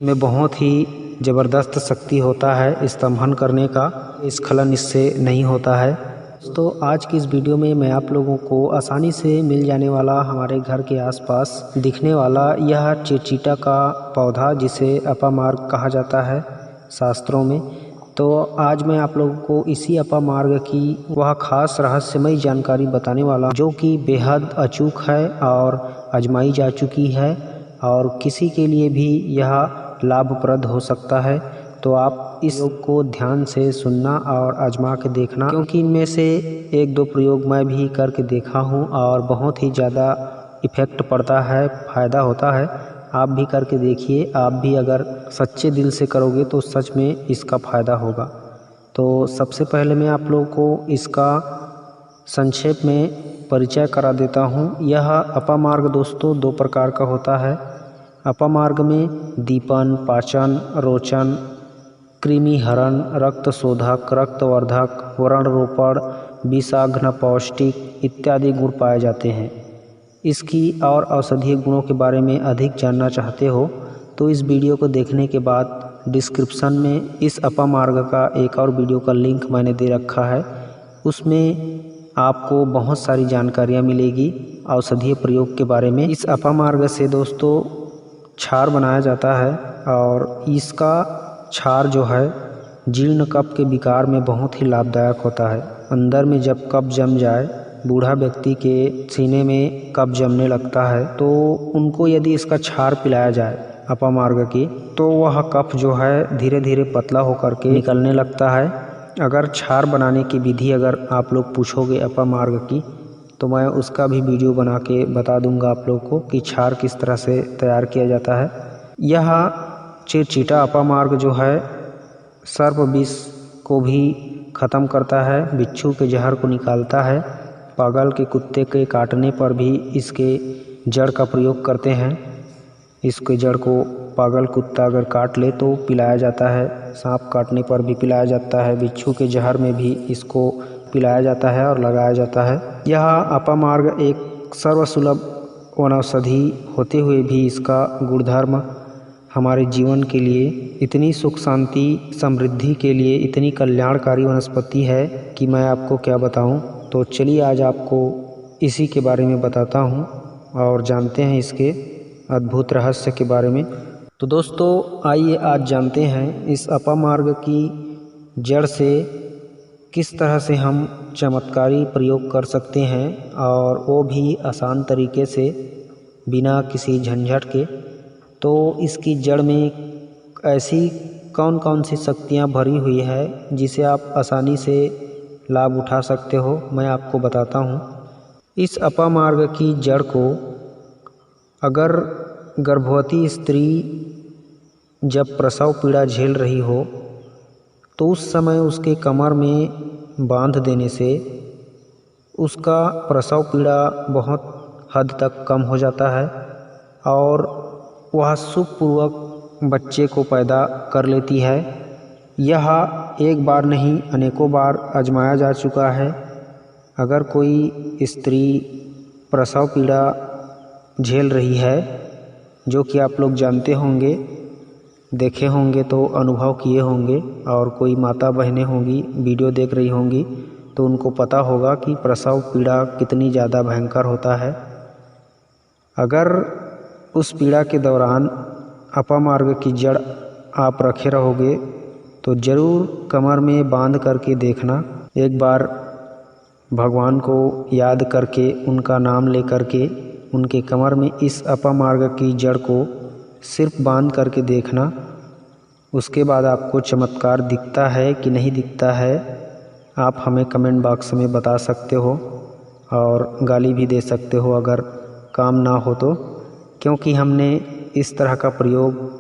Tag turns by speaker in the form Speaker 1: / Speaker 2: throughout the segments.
Speaker 1: में बहुत ही ज़बरदस्त शक्ति होता है स्तंभन करने का। स्खलन इससे नहीं होता है। तो आज की इस वीडियो में मैं आप लोगों को आसानी से मिल जाने वाला हमारे घर के आसपास दिखने वाला यह चिरचीटा का पौधा, जिसे अपामार्ग कहा जाता है शास्त्रों में। तो आज मैं आप लोगों को इसी अपामार्ग की वह खास रहस्यमयी जानकारी बताने वाला, जो कि बेहद अचूक है और आजमाई जा चुकी है और किसी के लिए भी यह लाभप्रद हो सकता है। तो आप इस प्रयोग को ध्यान से सुनना और आजमा के देखना, क्योंकि इनमें से एक दो प्रयोग मैं भी करके देखा हूँ और बहुत ही ज़्यादा इफ़ेक्ट पड़ता है, फ़ायदा होता है। आप भी करके देखिए। आप भी अगर सच्चे दिल से करोगे तो सच में इसका फ़ायदा होगा। तो सबसे पहले मैं आप लोगों को इसका संक्षेप में परिचय करा देता हूँ। यह अपामार्ग दोस्तों दो प्रकार का होता है। अपामार्ग में दीपन, पाचन, रोचन, कृमिहरण, रक्त शोधक, रक्तवर्धक, व्रणरोपण, विषाघ्न, पौष्टिक इत्यादि गुण पाए जाते हैं। इसकी और औषधीय गुणों के बारे में अधिक जानना चाहते हो तो इस वीडियो को देखने के बाद डिस्क्रिप्शन में इस अपामार्ग का एक और वीडियो का लिंक मैंने दे रखा है। उसमें आपको बहुत सारी जानकारियाँ मिलेगी औषधीय प्रयोग के बारे में। इस अपामार्ग से दोस्तों क्षार बनाया जाता है और इसका क्षार जो है जीर्ण कफ के विकार में बहुत ही लाभदायक होता है। अंदर में जब कफ जम जाए, बूढ़ा व्यक्ति के सीने में कफ जमने लगता है, तो उनको यदि इसका क्षार पिलाया जाए अपामार्ग की, तो वह कफ जो है धीरे धीरे पतला होकर के निकलने लगता है। अगर क्षार बनाने की विधि अगर आप लोग पूछोगे अपामार्ग की, तो मैं उसका भी वीडियो बना के बता दूंगा आप लोगों को कि क्षार किस तरह से तैयार किया जाता है। यह चिरचीटा अपामार्ग जो है सर्प विष को भी ख़त्म करता है, बिच्छू के जहर को निकालता है। पागल के कुत्ते के काटने पर भी इसके जड़ का प्रयोग करते हैं। इसके जड़ को पागल कुत्ता अगर काट ले तो पिलाया जाता है, सांप काटने पर भी पिलाया जाता है, बिच्छू के जहर में भी इसको पिलाया जाता है और लगाया जाता है। यह अपामार्ग एक सर्वसुलभ वनौषधि होते हुए भी इसका गुणधर्म हमारे जीवन के लिए, इतनी सुख शांति समृद्धि के लिए इतनी कल्याणकारी वनस्पति है कि मैं आपको क्या बताऊं। तो चलिए आज आपको इसी के बारे में बताता हूं और जानते हैं इसके अद्भुत रहस्य के बारे में। तो दोस्तों आइए आज जानते हैं इस अपामार्ग की जड़ से किस तरह से हम चमत्कारी प्रयोग कर सकते हैं, और वो भी आसान तरीके से बिना किसी झंझट के। तो इसकी जड़ में ऐसी कौन कौन सी शक्तियाँ भरी हुई है जिसे आप आसानी से लाभ उठा सकते हो, मैं आपको बताता हूँ। इस अपामार्ग की जड़ को अगर गर्भवती स्त्री जब प्रसव पीड़ा झेल रही हो तो उस समय उसके कमर में बांध देने से उसका प्रसव पीड़ा बहुत हद तक कम हो जाता है और वह सुखपूर्वक बच्चे को पैदा कर लेती है। यह एक बार नहीं अनेकों बार आजमाया जा चुका है। अगर कोई स्त्री प्रसव पीड़ा झेल रही है, जो कि आप लोग जानते होंगे, देखे होंगे तो अनुभव किए होंगे, और कोई माता बहनें होंगी वीडियो देख रही होंगी तो उनको पता होगा कि प्रसव पीड़ा कितनी ज़्यादा भयंकर होता है। अगर उस पीड़ा के दौरान अपामार्ग की जड़ आप रखे रहोगे तो ज़रूर कमर में बांध करके देखना। एक बार भगवान को याद करके, उनका नाम ले करके उनके कमर में इस अपामार्ग की जड़ को सिर्फ बांध करके देखना। उसके बाद आपको चमत्कार दिखता है कि नहीं दिखता है, आप हमें कमेंट बॉक्स में बता सकते हो और गाली भी दे सकते हो अगर काम ना हो तो, क्योंकि हमने इस तरह का प्रयोग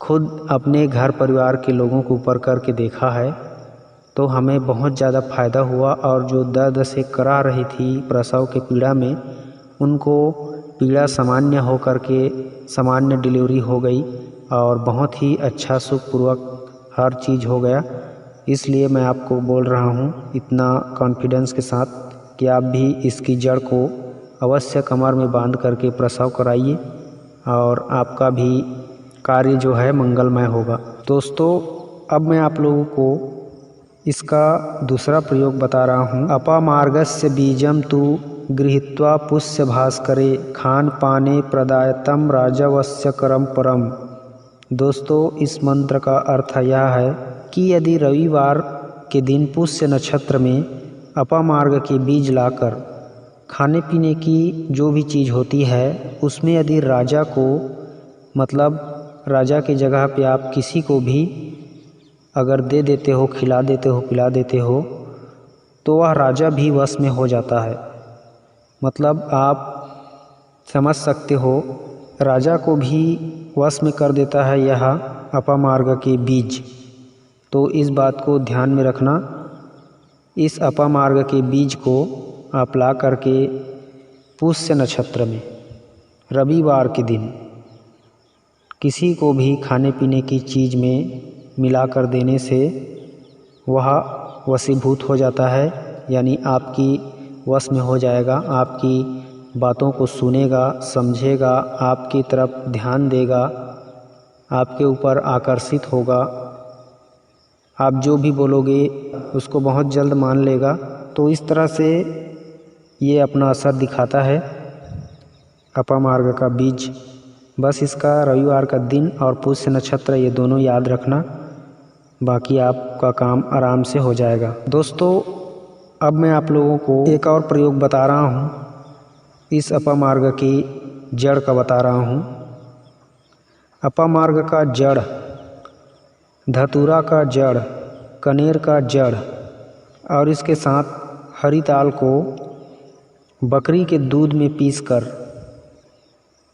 Speaker 1: खुद अपने घर परिवार के लोगों के ऊपर करके देखा है, तो हमें बहुत ज़्यादा फ़ायदा हुआ। और जो दर्द से करा रही थी प्रसव के पीड़ा में, उनको पीड़ा सामान्य हो करके सामान्य डिलीवरी हो गई और बहुत ही अच्छा सुखपूर्वक हर चीज़ हो गया। इसलिए मैं आपको बोल रहा हूँ इतना कॉन्फिडेंस के साथ कि आप भी इसकी जड़ को अवश्य कमर में बांध करके प्रसव कराइए और आपका भी कार्य जो है मंगलमय होगा। दोस्तों अब मैं आप लोगों को इसका दूसरा प्रयोग बता रहा हूँ। अपामार्गस्य बीजम तु गृहीत्वा पुष्य भास्करे खान पाने प्रदायतम राजवस्य करम परम। दोस्तों इस मंत्र का अर्थ यह है कि यदि रविवार के दिन पुष्य नक्षत्र में अपामार्ग के बीज लाकर खाने पीने की जो भी चीज़ होती है उसमें यदि राजा को, मतलब राजा की जगह पे आप किसी को भी अगर दे देते हो, खिला देते हो, पिला देते हो, तो वह राजा भी वश में हो जाता है। मतलब आप समझ सकते हो, राजा को भी वश में कर देता है यह अपामार्ग के बीज। तो इस बात को ध्यान में रखना। इस अपामार्ग के बीज को आप ला करके पुष्य नक्षत्र में रविवार के दिन किसी को भी खाने पीने की चीज़ में मिलाकर देने से वह वशीभूत हो जाता है, यानी आपकी वश में हो जाएगा। आपकी बातों को सुनेगा, समझेगा, आपकी तरफ ध्यान देगा, आपके ऊपर आकर्षित होगा। आप जो भी बोलोगे उसको बहुत जल्द मान लेगा। तो इस तरह से ये अपना असर दिखाता है अपामार्ग का बीज। बस इसका रविवार का दिन और पुष्य नक्षत्र ये दोनों याद रखना, बाकी आपका काम आराम से हो जाएगा। दोस्तों अब मैं आप लोगों को एक और प्रयोग बता रहा हूँ। इस अपामार्ग की जड़ का बता रहा हूँ। अपामार्ग का जड़, धतूरा का जड़, कनेर का जड़ और इसके साथ हरी ताल को बकरी के दूध में पीसकर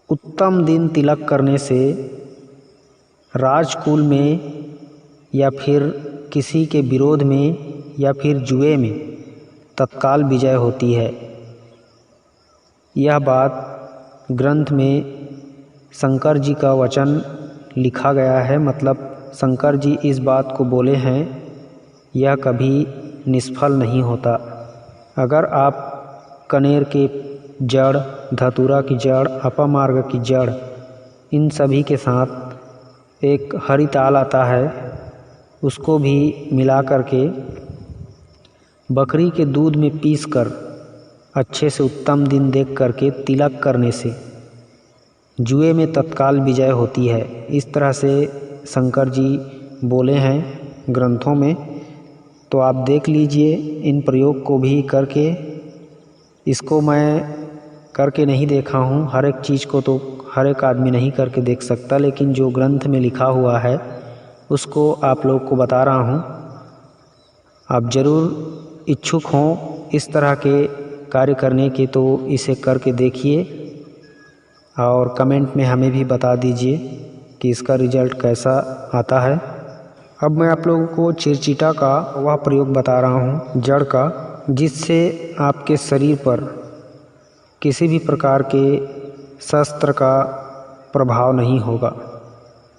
Speaker 1: उत्तम दिन तिलक करने से राजकुल में या फिर किसी के विरोध में या फिर जुए में तत्काल विजय होती है। यह बात ग्रंथ में शंकर जी का वचन लिखा गया है। मतलब शंकर जी इस बात को बोले हैं, यह कभी निष्फल नहीं होता। अगर आप कनेर के जड़, धतूरा की जड़, अपामार्ग की जड़, इन सभी के साथ एक हरी ताल आता है, उसको भी मिला करके बकरी के दूध में पीसकर अच्छे से उत्तम दिन देख करके तिलक करने से जुए में तत्काल विजय होती है। इस तरह से शंकर जी बोले हैं ग्रंथों में। तो आप देख लीजिए इन प्रयोग को भी करके। इसको मैं करके नहीं देखा हूँ, हर एक चीज़ को तो हर एक आदमी नहीं करके देख सकता, लेकिन जो ग्रंथ में लिखा हुआ है उसको आप लोग को बता रहा हूँ। आप ज़रूर इच्छुक हों इस तरह के कार्य करने के तो इसे करके देखिए और कमेंट में हमें भी बता दीजिए कि इसका रिज़ल्ट कैसा आता है। अब मैं आप लोगों को चिरचिटा का वह प्रयोग बता रहा हूँ जड़ का, जिससे आपके शरीर पर किसी भी प्रकार के शस्त्र का प्रभाव नहीं होगा।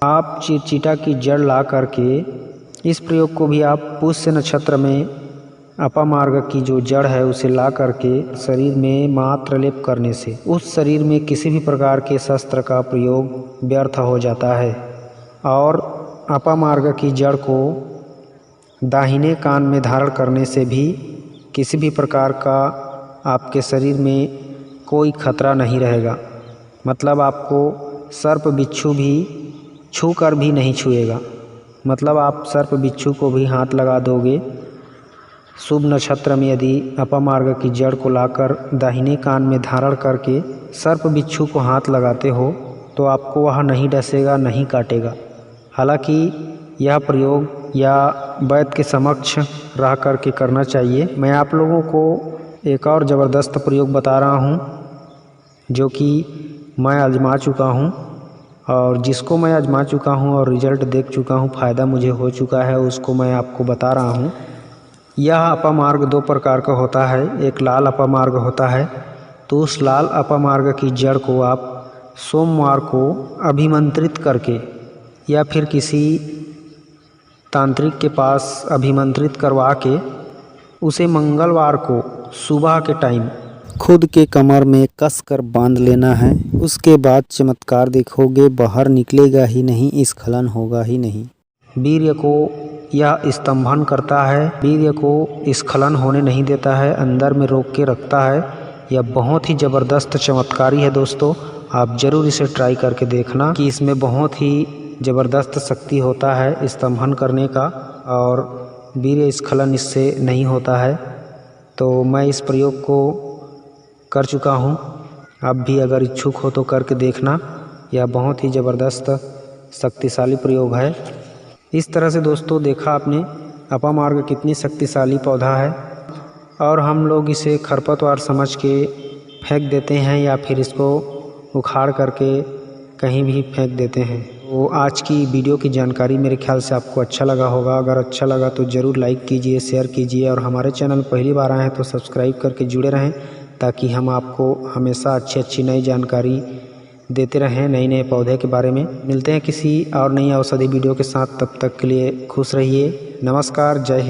Speaker 1: आप चिरचिटा की जड़ ला करके इस प्रयोग को भी आप पुष्य नक्षत्र में अपामार्ग की जो जड़ है उसे ला करके शरीर में मात्र लेप करने से उस शरीर में किसी भी प्रकार के शस्त्र का प्रयोग व्यर्थ हो जाता है। और अपामार्ग की जड़ को दाहिने कान में धारण करने से भी किसी भी प्रकार का आपके शरीर में कोई खतरा नहीं रहेगा। मतलब आपको सर्प बिच्छू भी छू कर भी नहीं छुएगा। मतलब आप सर्प बिच्छू को भी हाथ लगा दोगे। शुभ नक्षत्र में यदि अपामार्ग की जड़ को लाकर दाहिने कान में धारण करके सर्प बिच्छू को हाथ लगाते हो तो आपको वह नहीं डसेगा, नहीं काटेगा। हालांकि यह प्रयोग या वैद्य के समक्ष रह कर के करना चाहिए। मैं आप लोगों को एक और ज़बरदस्त प्रयोग बता रहा हूँ जो कि मैं आजमा चुका हूँ और जिसको मैं आजमा चुका हूँ और रिज़ल्ट देख चुका हूँ, फ़ायदा मुझे हो चुका है, उसको मैं आपको बता रहा हूँ। यह अपामार्ग दो प्रकार का होता है। एक लाल अपामार्ग होता है। तो उस लाल अपामार्ग की जड़ को आप सोमवार को अभिमंत्रित करके या फिर किसी तांत्रिक के पास अभिमंत्रित करवा के उसे मंगलवार को सुबह के टाइम खुद के कमर में कस कर बांध लेना है। उसके बाद चमत्कार देखोगे, बाहर निकलेगा ही नहीं, स्खलन होगा ही नहीं। वीर्य को यह स्तंभन करता है, वीर्य को स्खलन होने नहीं देता है, अंदर में रोक के रखता है। यह बहुत ही ज़बरदस्त चमत्कारी है दोस्तों। आप ज़रूर इसे ट्राई करके देखना कि इसमें बहुत ही ज़बरदस्त शक्ति होता है स्तंभन करने का, और वीर्य स्खलन इससे नहीं होता है। तो मैं इस प्रयोग को कर चुका हूँ। आप भी अगर इच्छुक हो तो करके देखना। यह बहुत ही ज़बरदस्त शक्तिशाली प्रयोग है। इस तरह से दोस्तों देखा आपने अपामार्ग कितनी शक्तिशाली पौधा है, और हम लोग इसे खरपतवार समझ के फेंक देते हैं या फिर इसको उखाड़ करके कहीं भी फेंक देते हैं। तो आज की वीडियो की जानकारी मेरे ख्याल से आपको अच्छा लगा होगा। अगर अच्छा लगा तो ज़रूर लाइक कीजिए, शेयर कीजिए, और हमारे चैनल पहली बार आए हैं तो सब्सक्राइब करके जुड़े रहें, ताकि हम आपको हमेशा अच्छी नई जानकारी देते रहें नए नए पौधे के बारे में। मिलते हैं किसी और नई औषधि वीडियो के साथ, तब तक के लिए खुश रहिए। नमस्कार, जय हिंद।